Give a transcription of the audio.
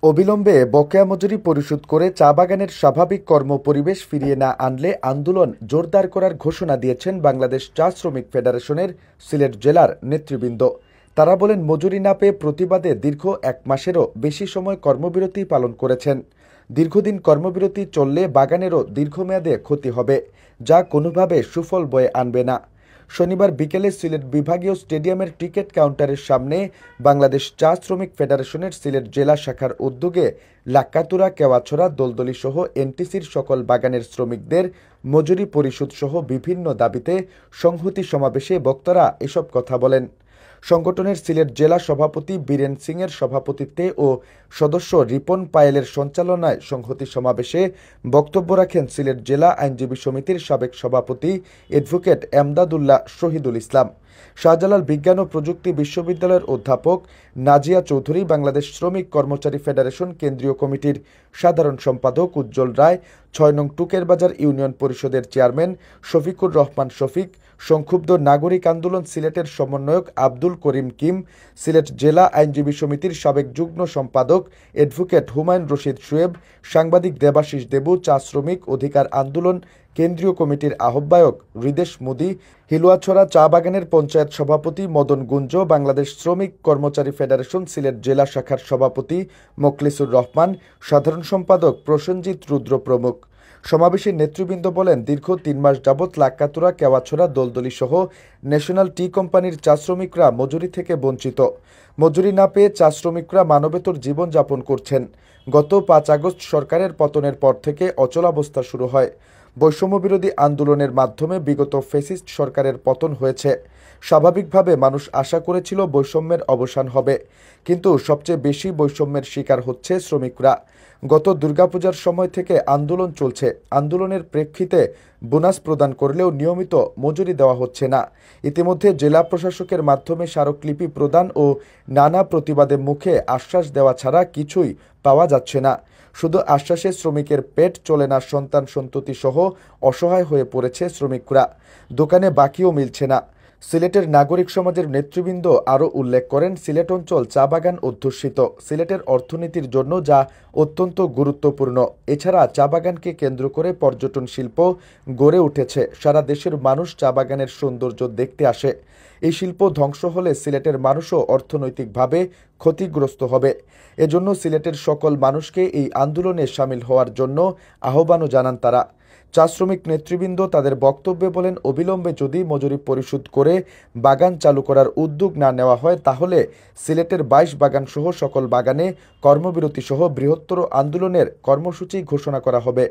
অবিলম্বে বকেয়া মজুরি পরিশোধ করে চা বাগানের স্বাভাবিক কর্মপরিবেশ ফিরিয়ে না আনলে আন্দোলন জোরদার করার ঘোষণা দিয়েছেন বাংলাদেশ চা শ্রমিক ফেডারেশনের সিলেট জেলার নেতৃবৃন্দ। তারা বলেন, মজুরি না পেয়ে প্রতিবাদে দীর্ঘ 1 মাসেরও বেশি সময় কর্মবিরতি পালন করেছেন। দীর্ঘদিন কর্মবিরতি চললে বাগানেরও দীর্ঘমেয়াদে ক্ষতি হবে, যা কোনোভাবে সুফল বয়ে আনবে না। শনিবার বিকেলে সিলেট বিভাগীয় স্টেডিয়ামের টিকিট কাউন্টারের সামনে বাংলাদেশ চা শ্রমিক ফেডারেশনের সিলেট জেলা শাখার উদ্যোগে লাক্কাতুরা, কেওয়াছড়া, দলদলি সহ এনটিসির সকল বাগানের শ্রমিকদের মজুরি পরিশোধ সহ বিভিন্ন দাবিতে সংহতি সমাবেশে বক্তারা এসব কথা বলেন। সংগঠনের সিলেট জেলা সভাপতি বীরেন সিংয়ের সভাপতিত্বে ও সদস্য রিপন পায়েলের সঞ্চালনায় সংহতি সমাবেশে বক্তব্য রাখেন সিলেট জেলা আইনজীবী সমিতির সাবেক সভাপতি অ্যাডভোকেট এমদাদুল্লাহ শহীদুল ইসলাম, শাহজালাল বিজ্ঞান ও প্রযুক্তি বিশ্ববিদ্যালয়ের অধ্যাপক নাজিয়া চৌধুরী, বাংলাদেশ শ্রমিক কর্মচারী ফেডারেশন কেন্দ্রীয় কমিটির সাধারণ সম্পাদক উজ্জ্বল রায়, ৬ নং টুকের বাজার ইউনিয়ন পরিষদের চেয়ারম্যান শফিকুর রহমান শফিক, সংক্ষুব্ধ নাগরিক আন্দোলন সিলেটের সমন্বয়ক আব্দুল করিম কিম, সিলেট জেলা আইনজীবী সমিতির সাবেক যুগ্ম সম্পাদক অ্যাডভোকেট হুমায়ুন রশিদ শোয়েব, সাংবাদিক দেবাশিস দেবু, চা শ্রমিক অধিকার আন্দোলন কেন্দ্রীয় কমিটির আহ্বায়ক হৃদেশ মোদি, হিলুয়াছড়া চা বাগানের পঞ্চায়েত সভাপতি মদন গুঞ্জ, বাংলাদেশ শ্রমিক কর্মচারী ফেডারেশন সিলেট জেলা শাখার সভাপতি মোখলেসুর রহমান, সাধারণ সম্পাদক প্রসেনজিৎ রুদ্র প্রমুখ। সমাবেশে নেতৃবৃন্দ বলেন, দীর্ঘ 3 মাস যাবৎ লাক্কাতুরা, কেওয়াছড়া, দলদলি সহ ন্যাশনাল টি কোম্পানির চা শ্রমিকরা মজুরি থেকে বঞ্চিত। মজুরি না পেয়ে চা শ্রমিকরা মানবেতর জীবনযাপন করছেন। গত 5 আগস্ট সরকারের পতনের পর থেকে অচলাবস্থা শুরু হয়। বৈষম্যবিরোধী আন্দোলনের মাধ্যমে বিগত ফ্যাসিস্ট সরকারের পতন হয়েছে। স্বাভাবিকভাবে মানুষ আশা করেছিল বৈষম্যের অবসান হবে, কিন্তু সবচেয়ে বেশি বৈষম্যের শিকার হচ্ছে শ্রমিকরা। গত দুর্গাপূজার সময় থেকে আন্দোলন চলছে। আন্দোলনের প্রেক্ষিতে বোনাস প্রদান করলেও নিয়মিত মজুরি দেওয়া হচ্ছে না। ইতিমধ্যে জেলা প্রশাসকের মাধ্যমে স্মারকলিপি প্রদান ও নানা প্রতিবাদের মুখে আশ্বাস দেওয়া ছাড়া কিছুই পাওয়া যাচ্ছে না। শুধু আশ্বাসে শ্রমিকের পেট চলে না, সন্তান সন্ততি সহ অসহায় হয়ে পড়েছে শ্রমিকরা। দোকানে বাকিও মিলছে না। সিলেটের নাগরিক সমাজের নেতৃবৃন্দ আরও উল্লেখ করেন, সিলেট অঞ্চল চা বাগান অধ্যুষিত। সিলেটের অর্থনীতির জন্য যা অত্যন্ত গুরুত্বপূর্ণ। এছাড়া চা বাগানকে কেন্দ্র করে পর্যটন শিল্প গড়ে উঠেছে। সারা দেশের মানুষ চা বাগানের সৌন্দর্য দেখতে আসে। এই শিল্প ধ্বংস হলে সিলেটের মানুষও অর্থনৈতিকভাবে ক্ষতিগ্রস্ত হবে। এজন্য সিলেটের সকল মানুষকে এই আন্দোলনে সামিল হওয়ার জন্য আহ্বানও জানান তারা। চা শ্রমিক নেতৃবৃন্দ তাদের বক্তব্যে বলেন, অবিলম্বে যদি মজুরি পরিশোধ করে বাগান চালু করার উদ্যোগ না নেওয়া হয়, তাহলে সিলেটের 22 বাগান সহ সকল বাগানে কর্মবিরতি সহ বৃহত্তর আন্দোলনের কর্মসূচি ঘোষণা করা হবে।